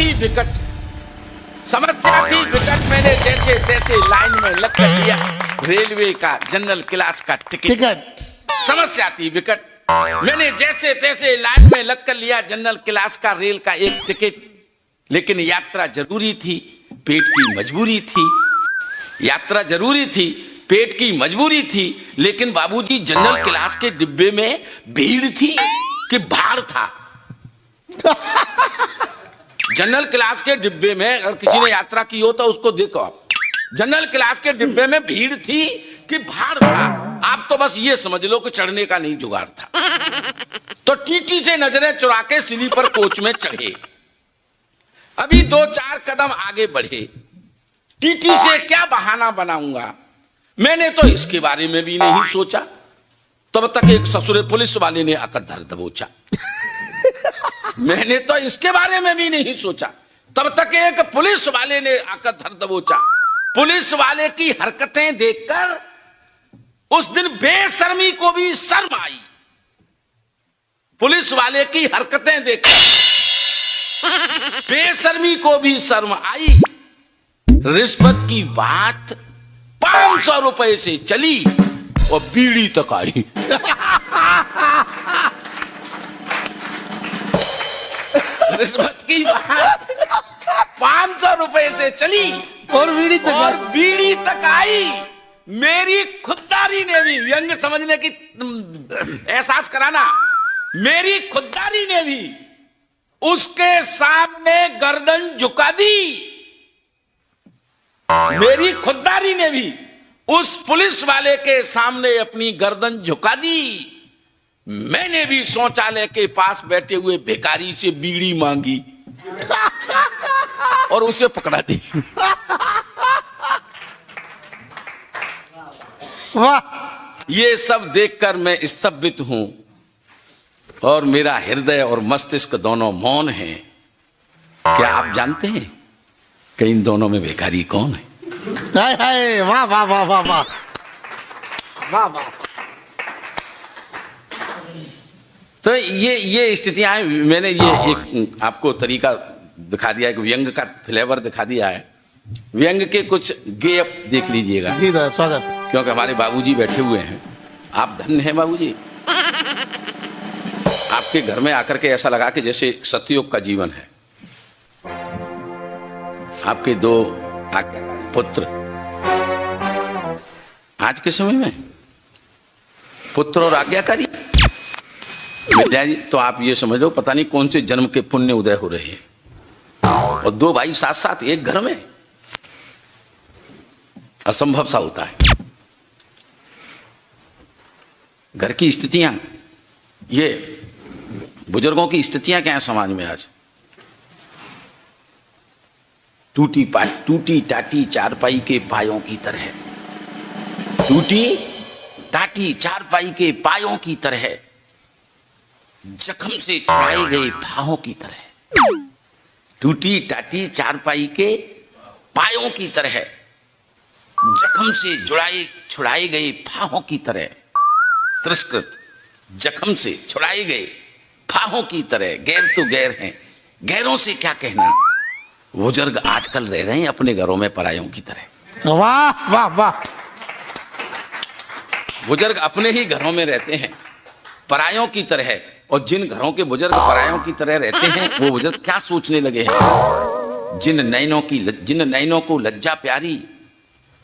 थी विकट, समस्या थी विकट। मैंने जैसे तैसे लाइन में लग कर लिया रेलवे का जनरल क्लास का टिकट। समस्या थी विकट, मैंने जैसे तैसे लाइन में लग कर लिया जनरल क्लास का रेल का एक टिकट। लेकिन यात्रा जरूरी थी, पेट की मजबूरी थी। यात्रा जरूरी थी, पेट की मजबूरी थी। लेकिन बाबूजी जनरल क्लास के डिब्बे में भीड़ थी कि भाड़ था? जनरल क्लास के डिब्बे में अगर किसी ने यात्रा की हो तो उसको देखो आप, जनरल क्लास के डिब्बे में भीड़ थी कि भाड़ था? आप तो बस ये समझ लो कि चढ़ने का नहीं जुगाड़ था। तो टीटी से नजरें चुरा के स्लीपर कोच में चढ़े। अभी 2-4 कदम आगे बढ़े, टीटी से क्या बहाना बनाऊंगा, मैंने तो इसके बारे में भी नहीं सोचा। तब तक एक ससुरे पुलिस वाले ने आकर धर दबोचा। मैंने तो इसके बारे में भी नहीं सोचा। तब तक एक पुलिस वाले ने आकर धर दबोचा। पुलिस वाले की हरकतें देखकर उस दिन बेशर्मी को भी शर्म आई। पुलिस वाले की हरकतें देखकर बेशर्मी को भी शर्म आई। रिश्वत की बात 500 रुपए से चली और बीड़ी तक आई। रिश्वत की बात 500 रुपए से चली और बीड़ी तक आई। मेरी खुददारी ने भी, व्यंग समझने की एहसास कराना, मेरी खुददारी ने भी उसके सामने गर्दन झुका दी। मेरी खुददारी ने भी उस पुलिस वाले के सामने अपनी गर्दन झुका दी। मैंने भी शौचालय के पास बैठे हुए भिखारी से बीड़ी मांगी और उसे पकड़ा दी। वाह! ये सब देखकर मैं स्तब्ध हूं और मेरा हृदय और मस्तिष्क दोनों मौन हैं। क्या आप जानते हैं कि इन दोनों में भिखारी कौन है? हाय हाय, वाह वाह वाह वाह वाह वाह वाह। तो ये स्थितियां, मैंने ये एक आपको तरीका दिखा दिया है, व्यंग का फ्लेवर दिखा दिया है। व्यंग के कुछ गेप देख लीजिएगा। जी दादा, स्वागत। क्योंकि हमारे बाबूजी बैठे हुए हैं। आप धन्य हैं बाबूजी, आपके घर में आकर के ऐसा लगा कि जैसे सतयुग का जीवन है। आपके 2 पुत्र, आज के समय में पुत्र और आज्ञाकारी विद्या जी, तो आप ये समझ लो पता नहीं कौन से जन्म के पुण्य उदय हो रहे हैं। और 2 भाई साथ साथ एक घर में, असंभव सा होता है। घर की स्थितियां, ये बुजुर्गों की स्थितियां क्या है समाज में आज? टूटी टाटी चारपाई के पायों की तरह, टूटी टाटी चारपाई के पायों की तरह, जख्म से छुड़ाई गई फाहों की तरह। टूटी टाटी चारपाई के पायों की तरह, जख्म से छुड़ाई गई फाहों की तरह। तिरस्कृत, जख्म से छुड़ाई गए फाहों की तरह। गैर तो गैर हैं, गैरों से क्या कहना। बुजुर्ग आजकल रह रहे हैं अपने घरों में परायों की तरह। वाह वाह वाह। बुजुर्ग अपने ही घरों में रहते हैं परायों की तरह। और जिन घरों के बुजुर्ग परायों की तरह रहते हैं, वो बुजुर्ग क्या सोचने लगे हैं? जिन नैनों को लज्जा प्यारी,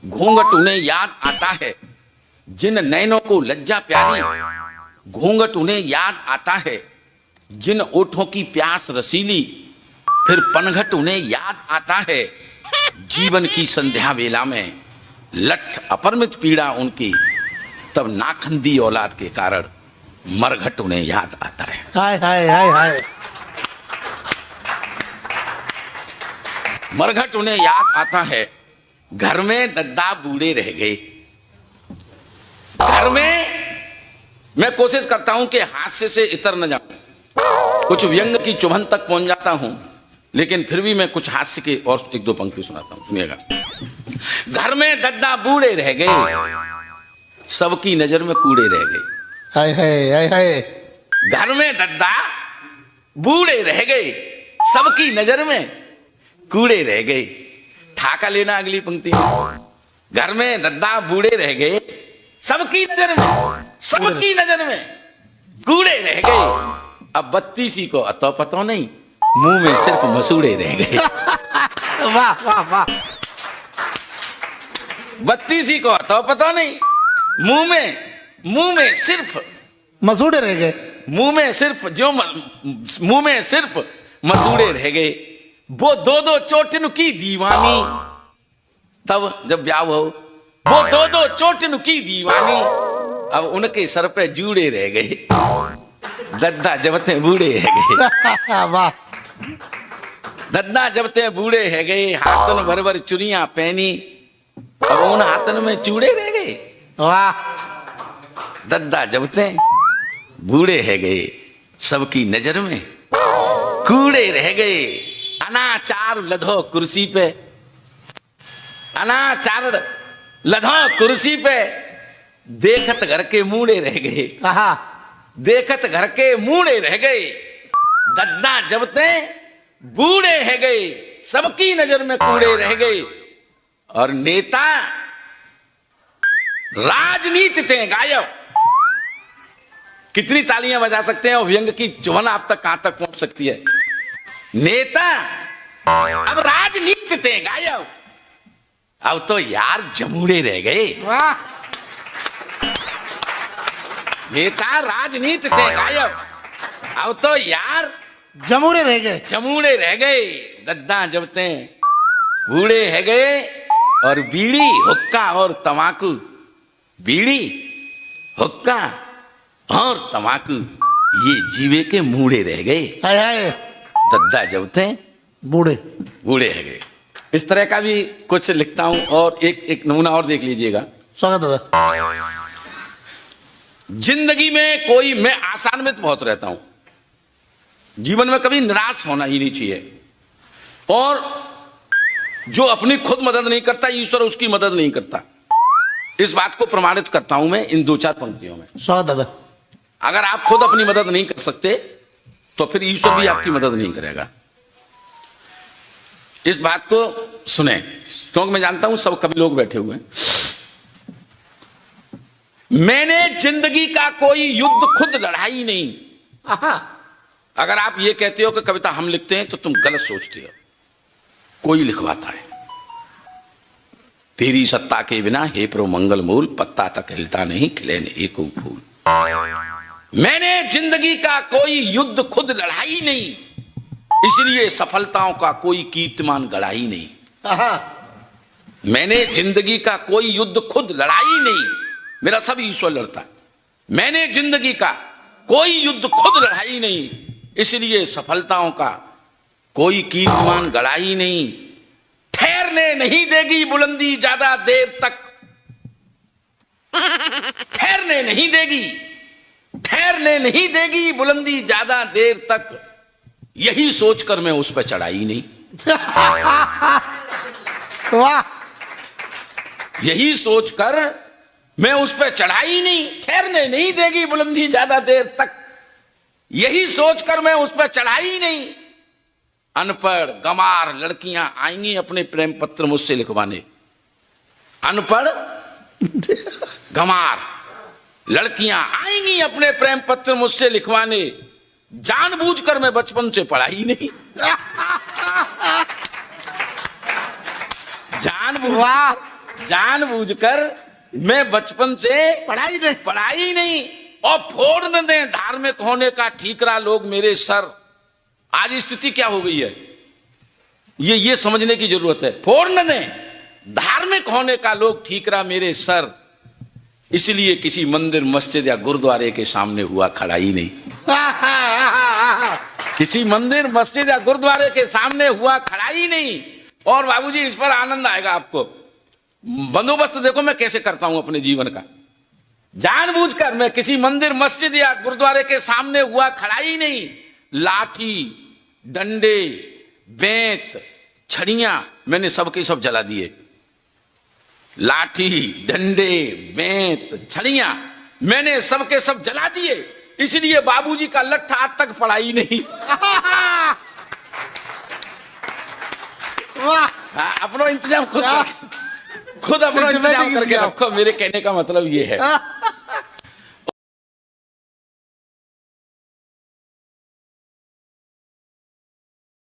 घूंघट उन्हें याद आता है। जिन नैनों को लज्जा प्यारी, घूंघट उन्हें याद आता है। जिन ओठों की प्यास रसीली, फिर पनघट उन्हें याद आता है। जीवन की संध्या वेला में लठ अपरिमित पीड़ा उनकी, तब नाखंदी औलाद के कारण मरघट उन्हें याद आता है। हाय हाय हाय हाय। मरघट उन्हें याद आता है। घर में दद्दा बूढ़े रह गए। घर में मैं कोशिश करता हूं कि हास्य से इतर न जाऊं, कुछ व्यंग की चुभन तक पहुंच जाता हूं, लेकिन फिर भी मैं कुछ हास्य के और 1-2 पंक्ति सुनाता हूं, सुनिएगा। घर में दद्दा बूढ़े रह गए, सबकी नजर में कूड़े रह गए। हाय हाय हाय हाय। घर में दद्दा बूढ़े रह गए सबकी नजर में कूड़े रह गए। ठाका लेना अगली पंक्ति में। घर में दद्दा बूढ़े रह गए, सबकी नजर में कूड़े रह गए। अब 32 को अतो पतो नहीं, मुंह में सिर्फ मसूड़े रह गए। वाह वाह वाह। 32 को अतो पतो नहीं, मुंह में सिर्फ मसूड़े रह गए। मुंह में सिर्फ मसूड़े रह गए। वो 2 चोटिन की दीवानी, तब जब ब्याह हो, वो 2 चोटिन की दीवानी, अब उनके सर पे जूड़े रह गए। दद्दा जब ते बूढ़े रह गए। वाह। दद्दा जब ते बूढ़े रह गए, हाथन भर भर चुनिया पहनी, अब उन हाथन में चूड़े रह गए। वाह। दद्दा जब ते बूढ़े रह गए, सबकी नजर में कूड़े रह गए। अनाचार लधो कुर्सी पे, अनाचार लधो कुर्सी पे, देखत घर के मूड़े रह गए। देखत घर के मूड़े रह गए। दद्दा जब ते बूढ़े रह गए, सबकी नजर में कूड़े रह गए। और नेता राजनीति थे गायब। कितनी तालियां बजा सकते हैं और व्यंग की चुभन आप तक कहां तक पहुंच सकती है। नेता अब राजनीति थे गायब, अब तो यार जमूड़े रह गए। वाह। नेता राजनीति थे गायब, अब तो यार जमूरे रह गए। जमूड़े रह गए। दद्दा जब ते बूढ़े रह गए। और बीड़ी हुक्का और तमाकू, बीड़ी हुक्का और तमाकू, ये जीवे के मूड़े रह गए। हाय हाय। दद्दा जब थे बूढ़े रह गए। इस तरह का भी कुछ लिखता हूं। और एक नमूना और देख लीजिएगा। स्वागत दादा। जिंदगी में कोई, मैं आशान्वित बहुत रहता हूं, जीवन में कभी निराश होना ही नहीं चाहिए। और जो अपनी खुद मदद नहीं करता, ईश्वर उसकी मदद नहीं करता। इस बात को प्रमाणित करता हूं मैं इन 2-4 पंक्तियों में। स्वागत दादा। अगर आप खुद अपनी मदद नहीं कर सकते तो फिर ईश्वर भी आपकी मदद नहीं करेगा। इस बात को सुने, क्योंकि मैं जानता हूं सब कभी लोग बैठे हुए हैं। मैंने जिंदगी का कोई युद्ध खुद लड़ा ही नहीं। अगर आप ये कहते हो कि कविता हम लिखते हैं तो तुम गलत सोचते हो। कोई लिखवाता है। तेरी सत्ता के बिना हे प्रभु मंगल मूल, पत्ता तक हिलता नहीं, खिले न एक फूल। मैंने जिंदगी का कोई युद्ध खुद लड़ा ही नहीं, इसलिए सफलताओं का कोई कीर्तिमान गढ़ा ही नहीं। मैंने जिंदगी का कोई युद्ध खुद लड़ा ही नहीं, मेरा सब ईश्वर लड़ता है। मैंने जिंदगी का कोई युद्ध खुद लड़ा ही नहीं, इसलिए सफलताओं का कोई कीर्तिमान गढ़ा ही नहीं। ठहरने नहीं देगी बुलंदी ज्यादा देर तक, ठहरने नहीं देगी बुलंदी ज्यादा देर तक, यही सोचकर मैं उस पर चढ़ाई नहीं। वाह। यही सोचकर मैं उस पर चढ़ाई नहीं। ठहरने नहीं देगी बुलंदी ज्यादा देर तक, यही सोचकर मैं उस पर चढ़ाई नहीं। अनपढ़ गंवार लड़कियां आएंगी अपने प्रेम पत्र मुझसे लिखवाने। अनपढ़ गंवार लड़कियां आएंगी अपने प्रेम पत्र मुझसे लिखवाने, जानबूझकर मैं बचपन से पढ़ाई नहीं। जानबूझकर मैं बचपन से पढ़ाई नहीं। और फोड़ न दें धार्मिक होने का ठीकरा लोग मेरे सर। आज स्थिति क्या हो गई है ये समझने की जरूरत है। फोड़ न दें धार्मिक होने का लोग ठीकरा मेरे सर, इसलिए किसी मंदिर मस्जिद या गुरुद्वारे के सामने हुआ खड़ा ही नहीं। किसी मंदिर मस्जिद या गुरुद्वारे के सामने हुआ खड़ा ही नहीं। और बाबूजी इस पर आनंद आएगा आपको। बंदोबस्त देखो मैं कैसे करता हूं अपने जीवन का। जानबूझकर मैं किसी मंदिर मस्जिद या गुरुद्वारे के सामने हुआ खड़ा ही नहीं। लाठी डंडे बेंत छड़ियां मैंने सबके सब जला दिए। लाठी डंडे बेंत छड़ियां मैंने सबके सब जला दिए, इसलिए बाबूजी का लट्ठा आज तक पड़ा ही नहीं। वाह हाँ, अपना इंतजाम खुद अपना Systematic इंतजाम करके इंतजाम। रखो, मेरे कहने का मतलब ये है।